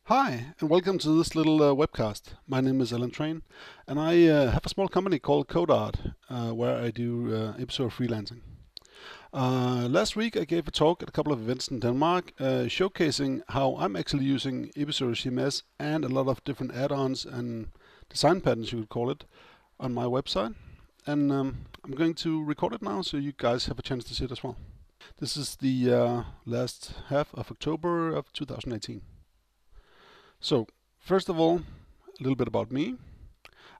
Hi, and welcome to this little webcast. My name is Alan Train, and I have a small company called CodeArt, where I do Episerver freelancing. Last week I gave a talk at a couple of events in Denmark, showcasing how I'm actually using Episerver CMS and a lot of different add-ons and design patterns, you could call it, on my website. And I'm going to record it now so you guys have a chance to see it as well. This is the last half of October of 2018. So, first of all, a little bit about me.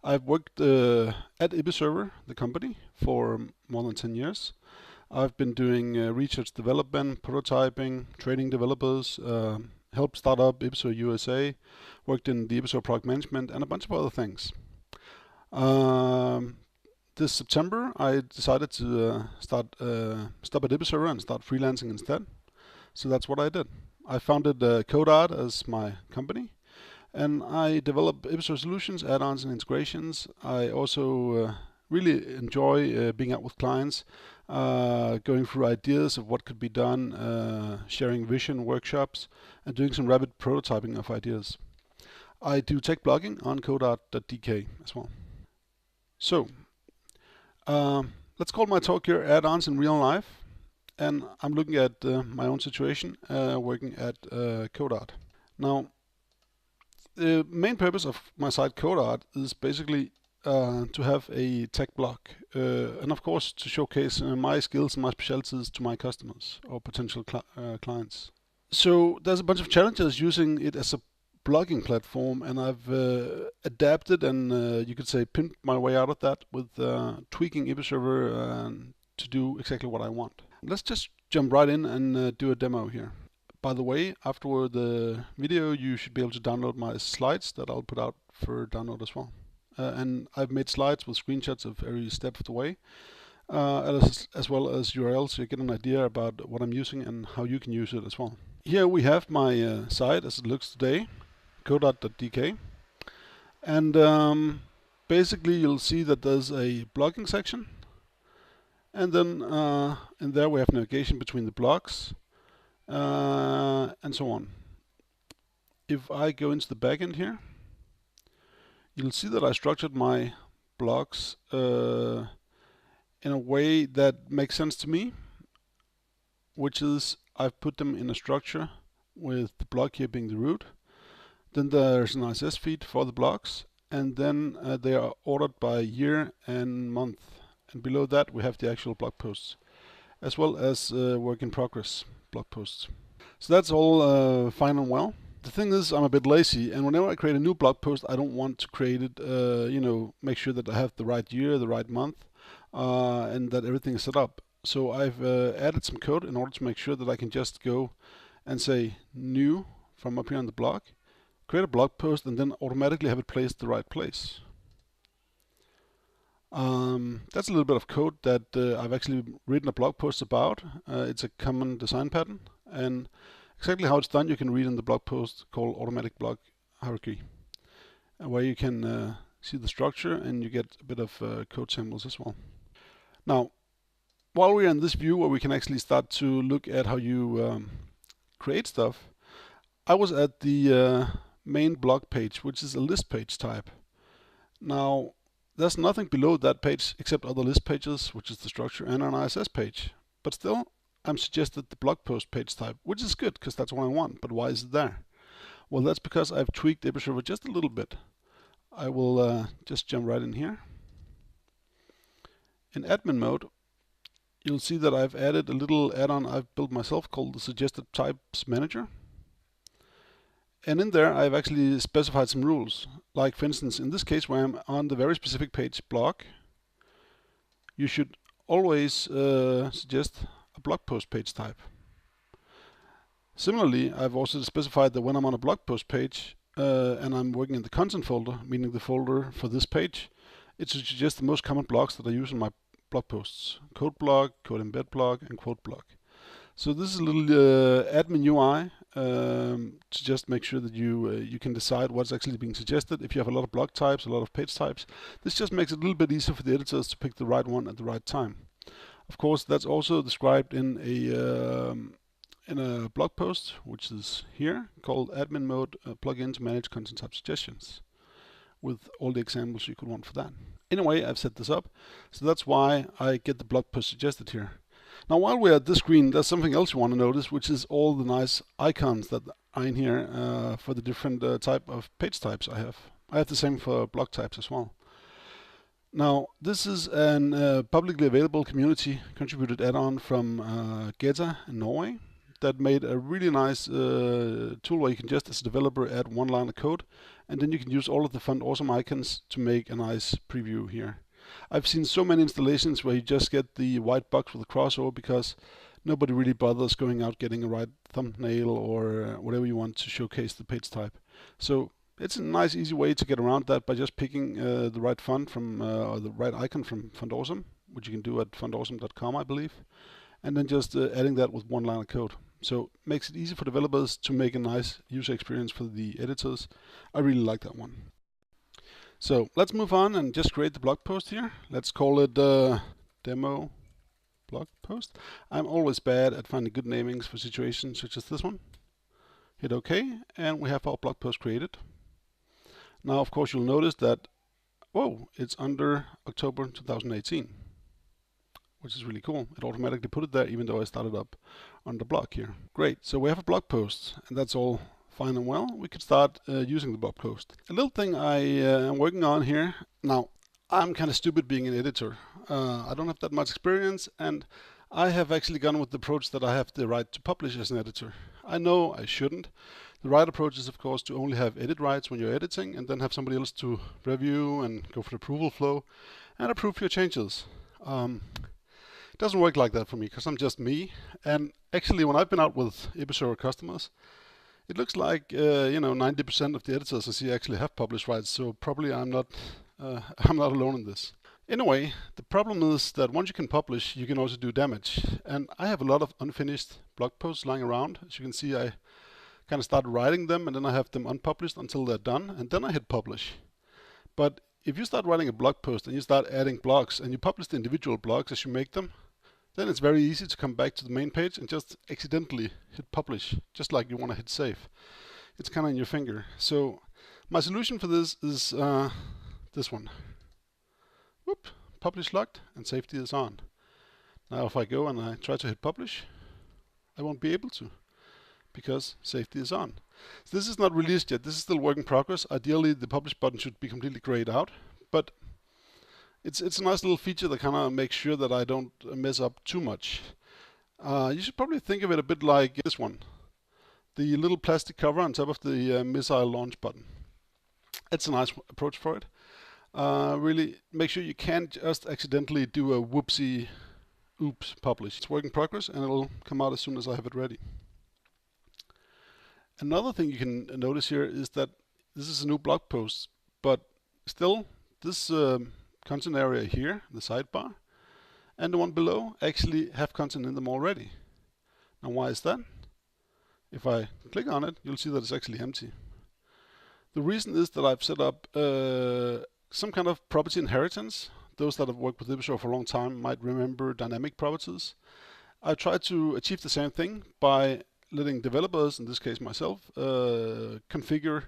I've worked at Episerver, the company, for more than 10 years. I've been doing research development, prototyping, training developers, helped start up Episerver USA, worked in the Episerver product management, and a bunch of other things. This September, I decided to stop at Episerver and start freelancing instead. So that's what I did. I founded CodeArt as my company, and I develop Episerver solutions, add-ons, and integrations. I also really enjoy being out with clients, going through ideas of what could be done, sharing vision workshops, and doing some rapid prototyping of ideas. I do tech blogging on CodeArt.dk as well. So, let's call my talk here Add-ons in Real Life. And I'm looking at my own situation working at CodeArt. Now, the main purpose of my site CodeArt is basically to have a tech blog, and of course to showcase my skills and my specialties to my customers or potential clients. So there's a bunch of challenges using it as a blogging platform, and I've adapted and you could say pimped my way out of that with tweaking Episerver to do exactly what I want. Let's just jump right in and do a demo here. By the way, after the video, you should be able to download my slides that I'll put out for download as well. And I've made slides with screenshots of every step of the way, as well as URLs, so you get an idea about what I'm using and how you can use it as well. Here we have my site as it looks today, codeart.dk. And basically you'll see that there's a blogging section. And then in there we have navigation between the blocks and so on. If I go into the backend here, you'll see that I structured my blocks in a way that makes sense to me, which is I've put them in a structure with the block here being the root. Then there's an RSS feed for the blocks, and then they are ordered by year and month. And below that we have the actual blog posts, as well as work in progress blog posts. So that's all fine and well. The thing is, I'm a bit lazy, and whenever I create a new blog post, I don't want to create it, make sure that I have the right year, the right month, and that everything is set up. So I've added some code in order to make sure that I can just go and say new from up here on the blog, create a blog post, and then automatically have it placed the right place. That's a little bit of code that I've actually written a blog post about. It's a common design pattern, and exactly how it's done you can read in the blog post called Automatic Blog Hierarchy, where you can see the structure and you get a bit of code samples as well. Now, while we're in this view where we can actually start to look at how you create stuff, I was at the main blog page, which is a list page type. Now, there's nothing below that page except other list pages, which is the structure, and an RSS page. But still, I'm suggested the blog post page type, which is good because that's what I want. But why is it there? Well, that's because I've tweaked Episerver just a little bit. I will just jump right in here. In admin mode, you'll see that I've added a little add-on I've built myself called the Suggested Types Manager. And in there, I've actually specified some rules. Like, for instance, in this case where I'm on the very specific page blog, you should always suggest a blog post page type. Similarly, I've also specified that when I'm on a blog post page and I'm working in the content folder, meaning the folder for this page, it should suggest the most common blogs that I use in my blog posts: code blog, code embed blog, and quote blog. So this is a little admin UI to just make sure that you can decide what's actually being suggested. If you have a lot of blog types, a lot of page types, this just makes it a little bit easier for the editors to pick the right one at the right time. Of course, that's also described in in a blog post, which is here, called admin mode plugin to manage content type suggestions, with all the examples you could want for that. Anyway, I've set this up, so that's why I get the blog post suggested here. Now, while we're at this screen, there's something else you want to notice, which is all the nice icons that are in here for the different type of page types I have. I have the same for blog types as well. Now, this is an publicly available community contributed add-on from Geta in Norway that made a really nice tool where you can just, as a developer, add one line of code, and then you can use all of the fun, awesome icons to make a nice preview here. I've seen so many installations where you just get the white box with a crossover because nobody really bothers going out getting a right thumbnail or whatever you want to showcase the page type. So it's a nice, easy way to get around that by just picking the right font from, or the right icon from FontAwesome, which you can do at fontawesome.com, I believe, and then just adding that with one line of code. So it makes it easy for developers to make a nice user experience for the editors. I really like that one. So let's move on and just create the blog post here. Let's call it demo blog post. I'm always bad at finding good namings for situations such as this one. Hit OK, and we have our blog post created. Now, of course, you'll notice that, whoa, it's under October 2018, which is really cool. It automatically put it there, even though I started up on the blog here. Great, so we have a blog post, and that's all fine and well. We could start using the blog post. A little thing I am working on here. Now, I'm kind of stupid being an editor. I don't have that much experience, and I have actually gone with the approach that I have the right to publish as an editor. I know I shouldn't. The right approach is, of course, to only have edit rights when you're editing, and then have somebody else to review and go for the approval flow and approve your changes. It doesn't work like that for me because I'm just me. And actually, when I've been out with Episerver customers, it looks like 90% of the editors I see actually have published rights. So probably I'm not alone in this. Anyway, the problem is that once you can publish, you can also do damage. And I have a lot of unfinished blog posts lying around. As you can see, I kind of start writing them and then I have them unpublished until they're done, and then I hit publish. But if you start writing a blog post and you start adding blocks and you publish the individual blocks as you make them, then it's very easy to come back to the main page and just accidentally hit publish, just like you want to hit save. It's kind of in your finger. So my solution for this is this one. Whoop, publish locked and safety is on. Now if I go and I try to hit publish, I won't be able to, because safety is on. So this is not released yet. This is still work in progress. Ideally, the publish button should be completely grayed out, but it's a nice little feature that kind of makes sure that I don't mess up too much. You should probably think of it a bit like this one, the little plastic cover on top of the missile launch button. It's a nice approach for it. Really make sure you can't just accidentally do a whoopsie, oops, publish. It's work in progress and it'll come out as soon as I have it ready. Another thing you can notice here is that this is a new blog post, but still this content area here, the sidebar, and the one below actually have content in them already. Now why is that? If I click on it, you'll see that it's actually empty. The reason is that I've set up some kind of property inheritance. Those that have worked with Episerver for a long time might remember dynamic properties. I tried to achieve the same thing by letting developers, in this case myself, configure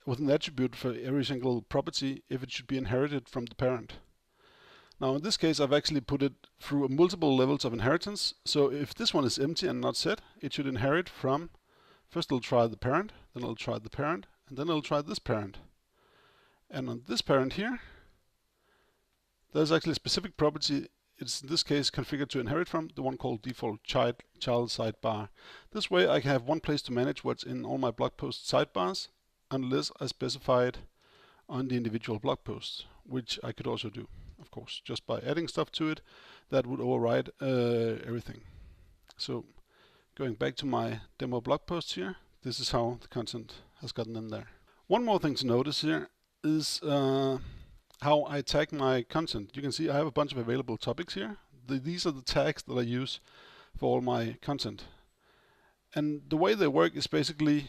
with an attribute for every single property if it should be inherited from the parent. Now in this case I've actually put it through multiple levels of inheritance. So if this one is empty and not set, it should inherit from, first it'll try the parent, then it'll try the parent, and then it'll try this parent. And on this parent here, there's actually a specific property. It's in this case configured to inherit from, the one called default child sidebar. This way I can have one place to manage what's in all my blog post sidebars, unless I specify it on the individual blog posts, which I could also do, of course, just by adding stuff to it that would override everything. So going back to my demo blog posts here, this is how the content has gotten in there. One more thing to notice here is how I tag my content. You can see I have a bunch of available topics here. These are the tags that I use for all my content. And the way they work is basically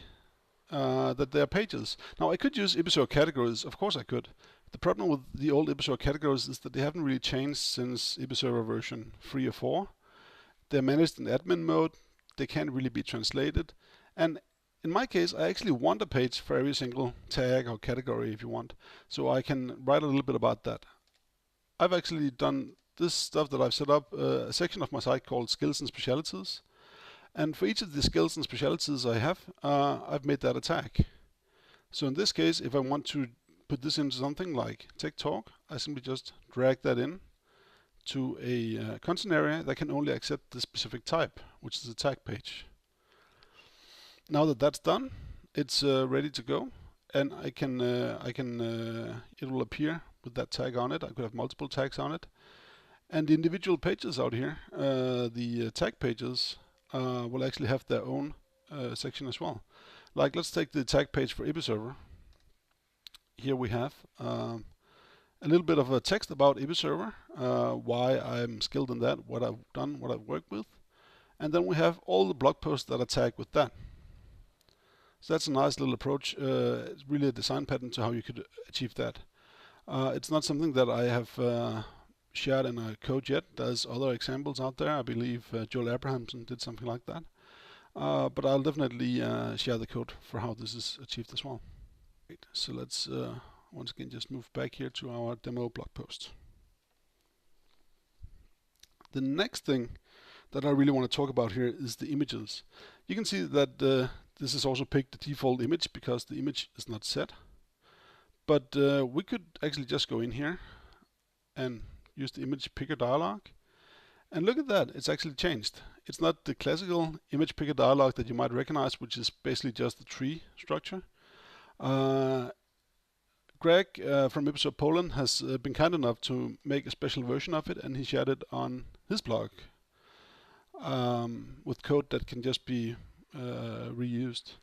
that they are pages. Now I could use Episerver categories, of course I could. The problem with the old Episerver categories is that they haven't really changed since Episerver version 3 or 4. They're managed in admin mode. they can't really be translated. And in my case, I actually want a page for every single tag or category if you want. So I can write a little bit about that. I've actually done this stuff that I've set up a section of my site called skills and specialities. And for each of the skills and specialities I have, I've made that a tag. So in this case, if I want to put this into something like Tech Talk, I simply just drag that in to a content area that can only accept this specific type, which is a tag page. Now that that's done, it's ready to go, and it will appear with that tag on it. I could have multiple tags on it, and the individual pages out here, the tag pages, will actually have their own section as well. Like, let's take the tag page for Episerver. Here we have a little bit of a text about Episerver, why I'm skilled in that, what I've done, what I've worked with, and then we have all the blog posts that are tagged with that. So that's a nice little approach. It's really a design pattern to how you could achieve that. It's not something that I have shared in a code yet. There's other examples out there. I believe Joel Abrahamson did something like that. But I'll definitely share the code for how this is achieved as well. Great. So let's once again just move back here to our demo blog post. The next thing that I really want to talk about here is the images. You can see that this is also picked the default image because the image is not set. But we could actually just go in here and use the image picker dialog. And look at that, it's actually changed. It's not the classical image picker dialog that you might recognize, which is basically just the tree structure. Greg from Episerver Poland has been kind enough to make a special version of it, and he shared it on his blog with code that can just be reused.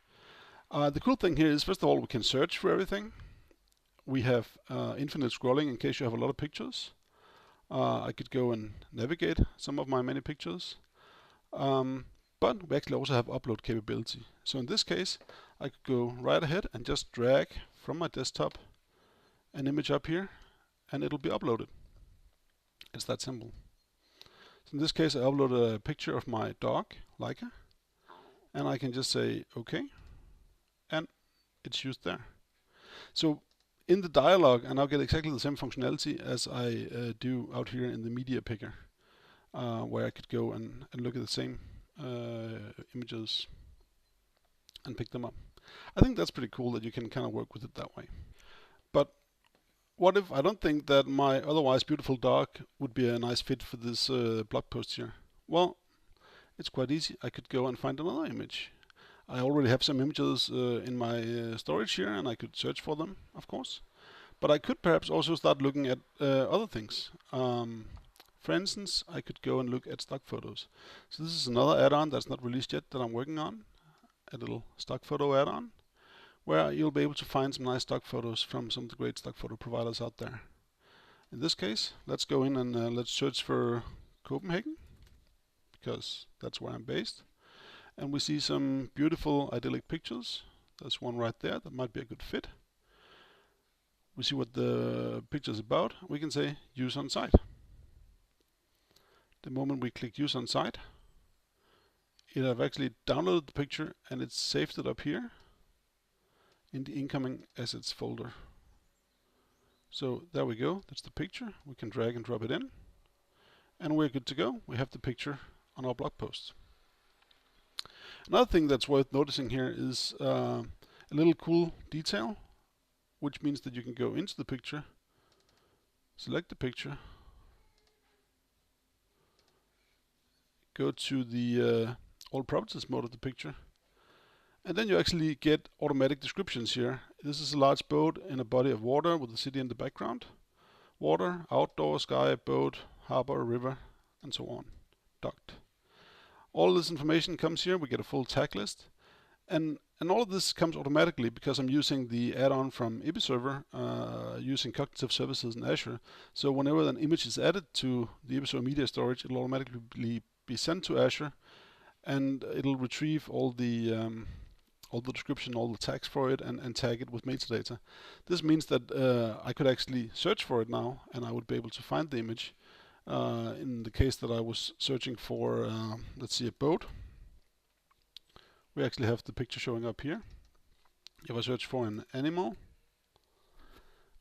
The cool thing here is, first of all, we can search for everything. We have infinite scrolling in case you have a lot of pictures. I could go and navigate some of my many pictures. But we actually also have upload capability. So in this case, I could go right ahead and just drag from my desktop an image up here, and it'll be uploaded. It's that simple. So in this case, I upload a picture of my dog, Leica, and I can just say OK, and it's used there. So in the dialog, I now get exactly the same functionality as I do out here in the media picker, where I could go and look at the same images and pick them up. I think that's pretty cool that you can kind of work with it that way. But what if I don't think that my otherwise beautiful dog would be a nice fit for this blog post here? Well, it's quite easy. I could go and find another image. I already have some images in my storage here, and I could search for them, of course. But I could perhaps also start looking at other things. For instance, I could go and look at stock photos. So this is another add-on that's not released yet that I'm working on, a little stock photo add-on, where you'll be able to find some nice stock photos from some of the great stock photo providers out there. In this case, let's go in and let's search for Copenhagen, because that's where I'm based. And we see some beautiful idyllic pictures. There's one right there that might be a good fit. We see what the picture is about. We can say use on site. The moment we click use on site, it have actually downloaded the picture and it's saved it up here in the incoming assets folder. So there we go, that's the picture. We can drag and drop it in, and we're good to go. We have the picture on our blog post. Another thing that's worth noticing here is a little cool detail, which means that you can go into the picture, select the picture, go to the all properties mode of the picture, and then you actually get automatic descriptions here. This is a large boat in a body of water with the city in the background. Water, outdoor, sky, boat, harbor, river, and so on. Docked. All this information comes here. We get a full tag list. And all of this comes automatically because I'm using the add-on from Episerver, using cognitive services in Azure. So whenever an image is added to the Episerver media storage, it'll automatically be sent to Azure, and it'll retrieve all the description, all the tags for it, and tag it with metadata. This means that I could actually search for it now, and I would be able to find the image. In the case that I was searching for, let's see, a boat, we actually have the picture showing up here. If I search for an animal,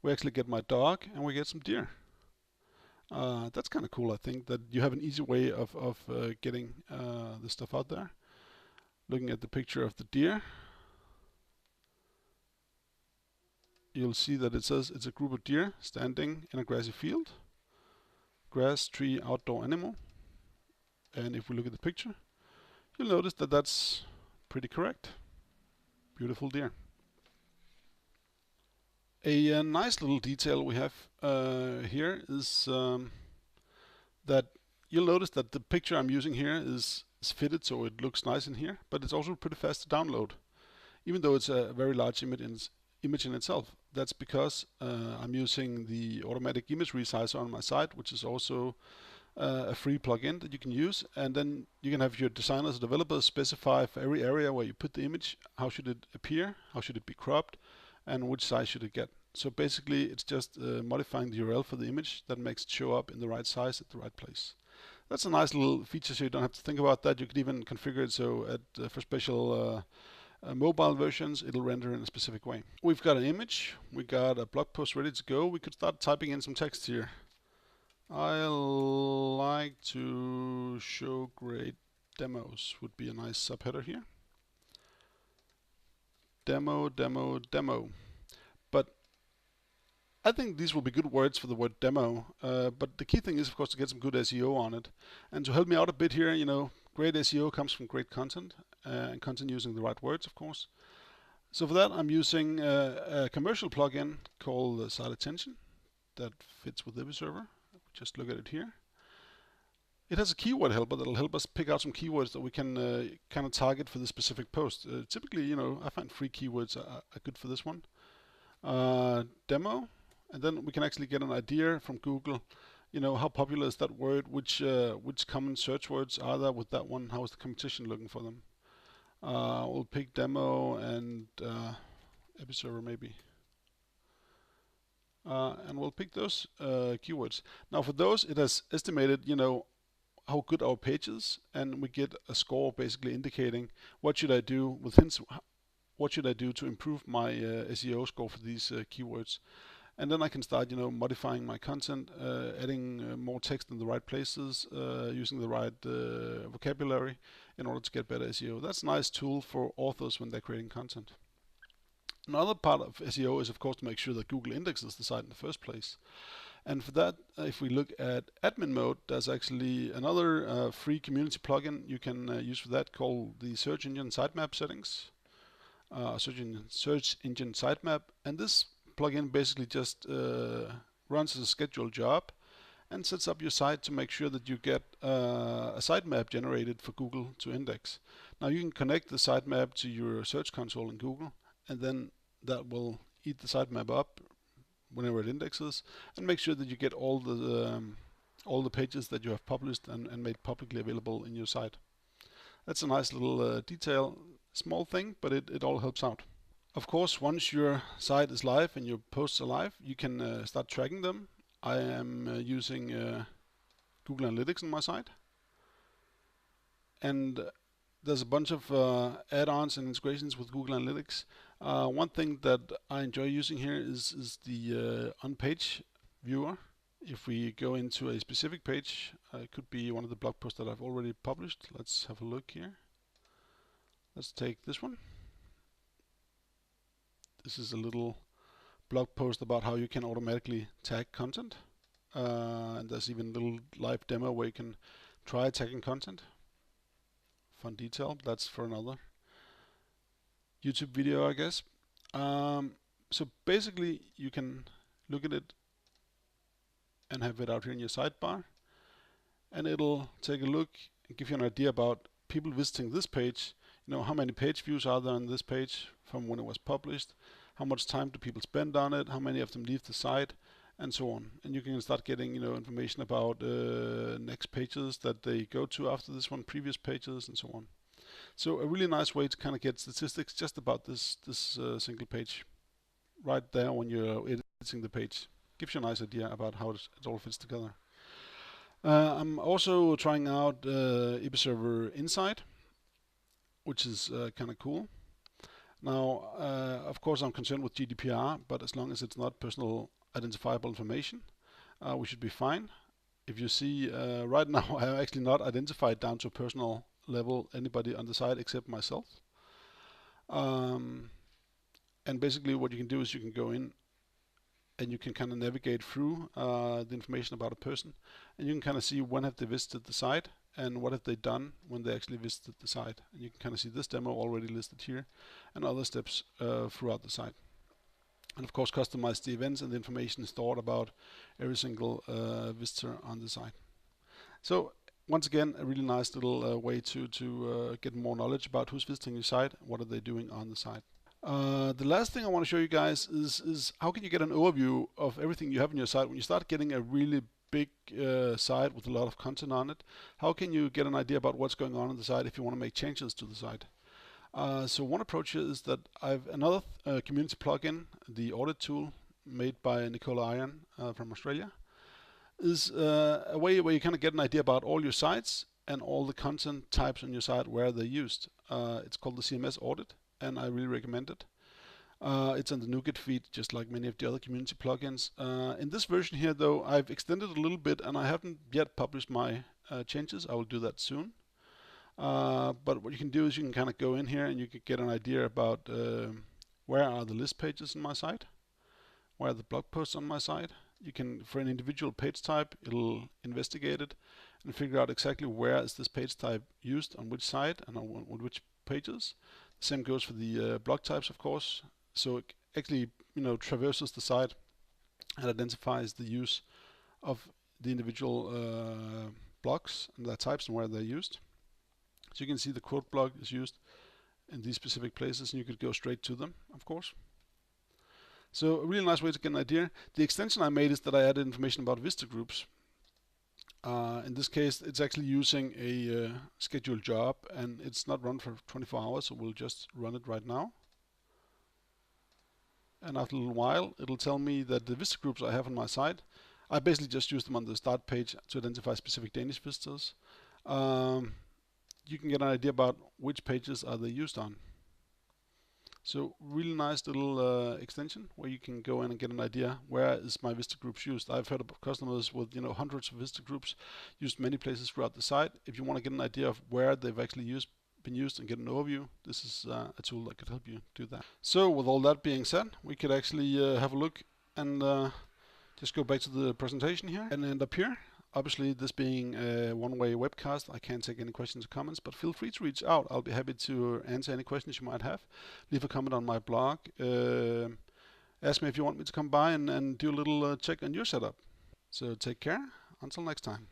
we actually get my dog and we get some deer. That's kind of cool, I think, that you have an easy way of getting this stuff out there. Looking at the picture of the deer, you'll see that it says it's a group of deer standing in a grassy field. Grass, tree, outdoor animal. And if we look at the picture, you'll notice that that's pretty correct. Beautiful deer. A nice little detail we have here is that you'll notice that the picture I'm using here is fitted so it looks nice in here, but it's also pretty fast to download, even though it's a very large image in itself. That's because I'm using the automatic image resizer on my site, which is also a free plugin that you can use, and then you can have your designers or developers specify for every area where you put the image, how should it appear, how should it be cropped, and which size should it get. So basically it's just modifying the URL for the image that makes it show up in the right size at the right place. That's a nice little feature, so you don't have to think about that. You could even configure it so for special mobile versions it'll render in a specific way. We've got an image, we got a blog post ready to go. We could start typing in some text here. I like to show great demos would be a nice subheader here. Demo, demo, demo. But I think these will be good words for the word demo. But the key thing is, of course, to get some good SEO on it. And to help me out a bit here, you know, great SEO comes from great content and content using the right words, of course. So for that, I'm using a commercial plugin called Site Attention that fits with Episerver. Just look at it here. It has a keyword helper that'll help us pick out some keywords that we can kind of target for this specific post. Typically, you know, I find free keywords are good for this one. Demo, and then we can actually get an idea from Google, you know, how popular is that word, which common search words are there with that one, how is the competition looking for them. We'll pick demo and Episerver maybe. And we'll pick those keywords. Now for those, it has estimated, you know, how good our page is, and we get a score basically indicating what should I do with hints, what should I do to improve my SEO score for these keywords. And then I can start, you know, modifying my content, adding more text in the right places, using the right vocabulary in order to get better SEO. That's a nice tool for authors when they're creating content. Another part of SEO is, of course, to make sure that Google indexes the site in the first place. And for that, if we look at admin mode, there's actually another free community plugin you can use for that called the Search Engine Sitemap settings. Search Engine Sitemap. And this plugin basically just runs as a scheduled job and sets up your site to make sure that you get a sitemap generated for Google to index. Now you can connect the sitemap to your search console in Google, and then that will eat the sitemap up whenever it indexes and make sure that you get all the pages that you have published and made publicly available in your site. That's a nice little detail, small thing, but it all helps out. Of course, once your site is live and your posts are live, you can start tracking them. I am using Google Analytics on my site, and there's a bunch of add-ons and integrations with Google Analytics. One thing that I enjoy using here is the on-page viewer. If we go into a specific page, it could be one of the blog posts that I've already published. Let's have a look here. Let's take this one. This is a little blog post about how you can automatically tag content. And there's even a little live demo where you can try tagging content. Fun detail, that's for another YouTube video, I guess. So basically you can look at it and have it out here in your sidebar, and it'll take a look and give you an idea about people visiting this page. You know, how many page views are there on this page from when it was published, how much time do people spend on it, how many of them leave the site, and so on. And you can start getting, you know, information about next pages that they go to after this one, previous pages, and so on. So a really nice way to kind of get statistics just about this single page right there when you're editing the page. Gives you a nice idea about how it all fits together. I'm also trying out Episerver Insight. which is kind of cool. Now, of course, I'm concerned with GDPR, but as long as it's not personal identifiable information, we should be fine. If you see, right now, I have actually not identified down to a personal level anybody on the site except myself. And basically what you can do is you can go in and you can kind of navigate through the information about a person, and you can kind of see when have they visited the site and what have they done when they actually visited the site. And you can kind of see this demo already listed here and other steps throughout the site. And of course customize the events and the information stored about every single visitor on the site. So once again, a really nice little way to get more knowledge about who's visiting your site, what are they doing on the site. The last thing I want to show you guys is how can you get an overview of everything you have on your site when you start getting a really big site with a lot of content on it. How can you get an idea about what's going on the site if you want to make changes to the site? So one approach here is that I've another community plugin, the audit tool made by Nicola Iron from Australia, is a way where you kind of get an idea about all your sites and all the content types on your site where they're used. It's called the CMS audit, and I really recommend it. It's on the NuGet feed, just like many of the other community plugins. In this version here, though, I've extended it a little bit, and I haven't yet published my changes. I will do that soon. But what you can do is you can kind of go in here and you can get an idea about where are the list pages on my site, where are the blog posts on my site. You can, for an individual page type, it'll investigate it and figure out exactly where is this page type used on which site and on which pages. The same goes for the blog types, of course. So it actually, traverses the site and identifies the use of the individual blogs and their types and where they're used. So you can see the quote blog is used in these specific places, and you could go straight to them, of course. So a really nice way to get an idea. The extension I made is that I added information about visitor groups. In this case, it's actually using a scheduled job, and it's not run for 24 hours, so we'll just run it right now. And after a little while, it'll tell me that the visitor groups I have on my site, I basically just use them on the start page to identify specific Danish visitors. You can get an idea about which pages are they used on. So really nice little extension where you can go in and get an idea where is my visitor groups used. I've heard of customers with hundreds of visitor groups used many places throughout the site. If you want to get an idea of where they've actually been used and get an overview, this is a tool that could help you do that. So with all that being said, we could actually have a look and just go back to the presentation here and end up here. Obviously, this being a one-way webcast, I can't take any questions or comments, but feel free to reach out. I'll be happy to answer any questions you might have. Leave a comment on my blog. Ask me if you want me to come by and do a little check on your setup. So take care. Until next time.